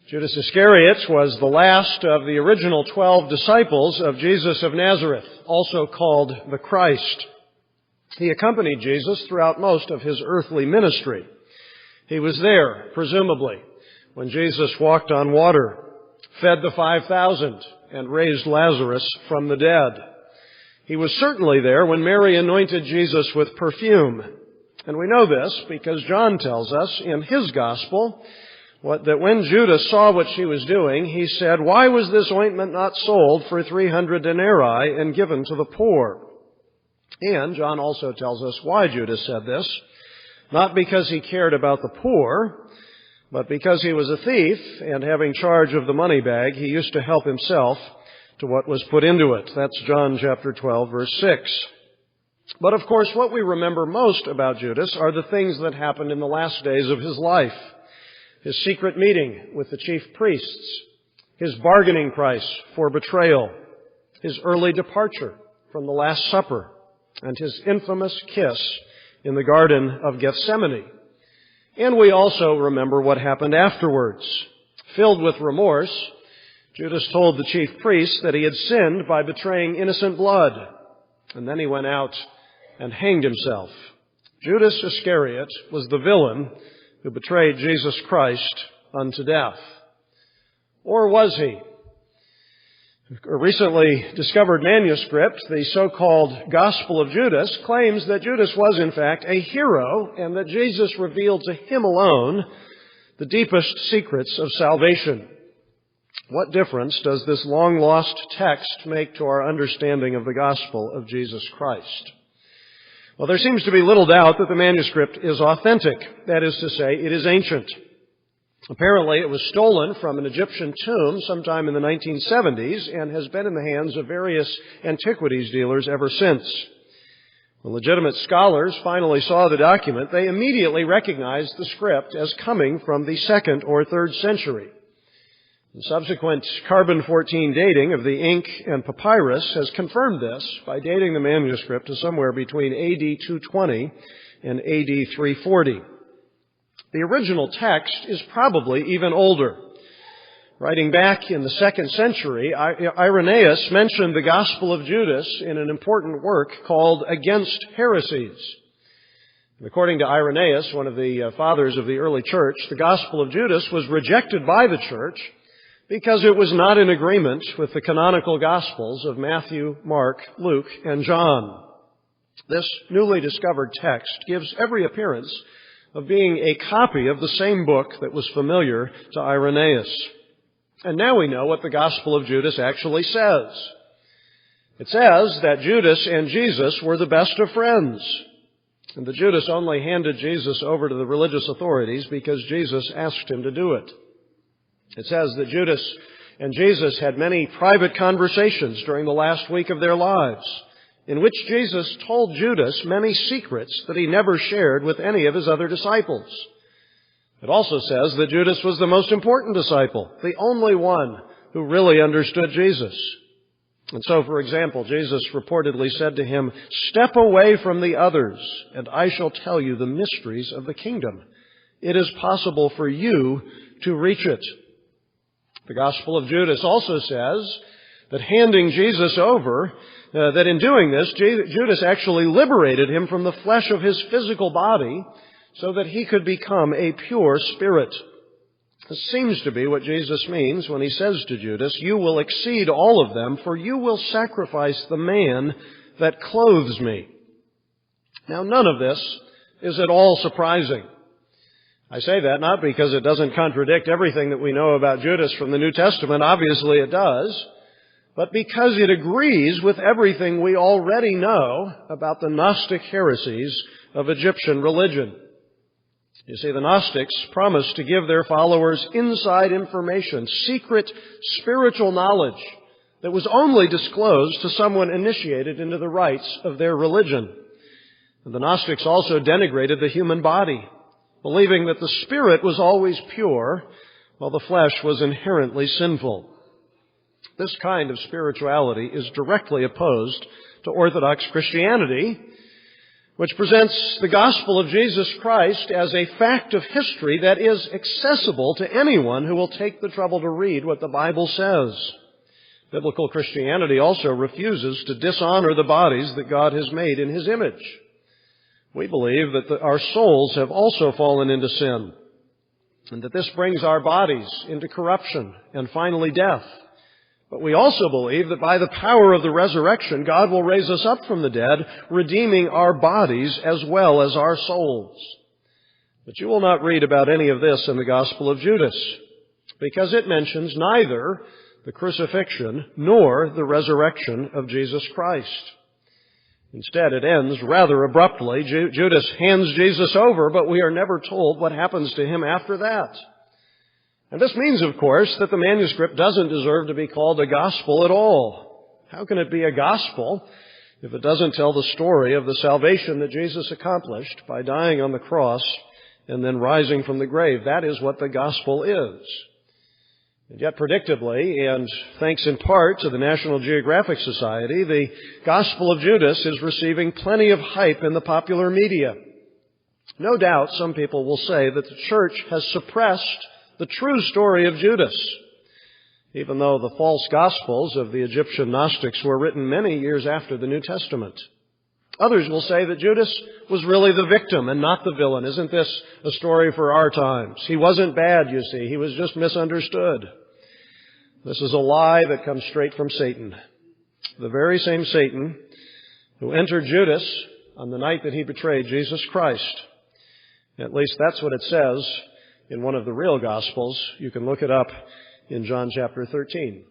Judas Iscariot was the last of the original 12 disciples of Jesus of Nazareth, also called the Christ. He accompanied Jesus throughout most of his earthly ministry. He was there, presumably, when Jesus walked on water, fed the 5,000, and raised Lazarus from the dead. He was certainly there when Mary anointed Jesus with perfume. And we know this because John tells us in his gospel that when Judas saw what she was doing, he said, "Why was this ointment not sold for 300 denarii and given to the poor?" And John also tells us why Judas said this, not because he cared about the poor, but because he was a thief, and having charge of the money bag, he used to help himself to what was put into it. That's John chapter 12, verse 6. But of course, what we remember most about Judas are the things that happened in the last days of his life. His secret meeting with the chief priests, his bargaining price for betrayal, his early departure from the Last Supper, and his infamous kiss in the Garden of Gethsemane. And we also remember what happened afterwards. Filled with remorse, Judas told the chief priests that he had sinned by betraying innocent blood, and then he went out and hanged himself. Judas Iscariot was the villain who betrayed Jesus Christ unto death. Or was he? A recently discovered manuscript, the so-called Gospel of Judas, claims that Judas was in fact a hero and that Jesus revealed to him alone the deepest secrets of salvation. What difference does this long-lost text make to our understanding of the gospel of Jesus Christ? Well, there seems to be little doubt that the manuscript is authentic. That is to say, it is ancient. Apparently, it was stolen from an Egyptian tomb sometime in the 1970s and has been in the hands of various antiquities dealers ever since. When legitimate scholars finally saw the document, they immediately recognized the script as coming from the 2nd or 3rd century. And subsequent carbon-14 dating of the ink and papyrus has confirmed this by dating the manuscript to somewhere between AD 220 and AD 340. The original text is probably even older. Writing back in the 2nd century, Irenaeus mentioned the Gospel of Judas in an important work called Against Heresies. According to Irenaeus, one of the fathers of the early church, the Gospel of Judas was rejected by the church because it was not in agreement with the canonical Gospels of Matthew, Mark, Luke, and John. This newly discovered text gives every appearance of being a copy of the same book that was familiar to Irenaeus. And now we know what the Gospel of Judas actually says. It says that Judas and Jesus were the best of friends, and that Judas only handed Jesus over to the religious authorities because Jesus asked him to do it. It says that Judas and Jesus had many private conversations during the last week of their lives, in which Jesus told Judas many secrets that he never shared with any of his other disciples. It also says that Judas was the most important disciple, the only one who really understood Jesus. And so, for example, Jesus reportedly said to him, "Step away from the others, and I shall tell you the mysteries of the kingdom. It is possible for you to reach it." The Gospel of Judas also says that handing Jesus over, that in doing this, Judas actually liberated him from the flesh of his physical body so that he could become a pure spirit. This seems to be what Jesus means when he says to Judas, "You will exceed all of them, for you will sacrifice the man that clothes me." Now, none of this is at all surprising. I say that not because it doesn't contradict everything that we know about Judas from the New Testament. Obviously it does. But because it agrees with everything we already know about the Gnostic heresies of Egyptian religion. You see, the Gnostics promised to give their followers inside information, secret spiritual knowledge that was only disclosed to someone initiated into the rites of their religion. And the Gnostics also denigrated the human body, believing that the spirit was always pure, while the flesh was inherently sinful. This kind of spirituality is directly opposed to Orthodox Christianity, which presents the gospel of Jesus Christ as a fact of history that is accessible to anyone who will take the trouble to read what the Bible says. Biblical Christianity also refuses to dishonor the bodies that God has made in His image. We believe that our souls have also fallen into sin, and that this brings our bodies into corruption and finally death. But we also believe that by the power of the resurrection, God will raise us up from the dead, redeeming our bodies as well as our souls. But you will not read about any of this in the Gospel of Judas, because it mentions neither the crucifixion nor the resurrection of Jesus Christ. Instead, it ends rather abruptly. Judas hands Jesus over, but we are never told what happens to him after that. And this means, of course, that the manuscript doesn't deserve to be called a gospel at all. How can it be a gospel if it doesn't tell the story of the salvation that Jesus accomplished by dying on the cross and then rising from the grave? That is what the gospel is. And yet, predictably, and thanks in part to the National Geographic Society, the Gospel of Judas is receiving plenty of hype in the popular media. No doubt some people will say that the church has suppressed the true story of Judas, even though the false Gospels of the Egyptian Gnostics were written many years after the New Testament. Others will say that Judas was really the victim and not the villain. Isn't this a story for our times? He wasn't bad, you see. He was just misunderstood. This is a lie that comes straight from Satan. The very same Satan who entered Judas on the night that he betrayed Jesus Christ. At least that's what it says in one of the real Gospels. You can look it up in John chapter 13.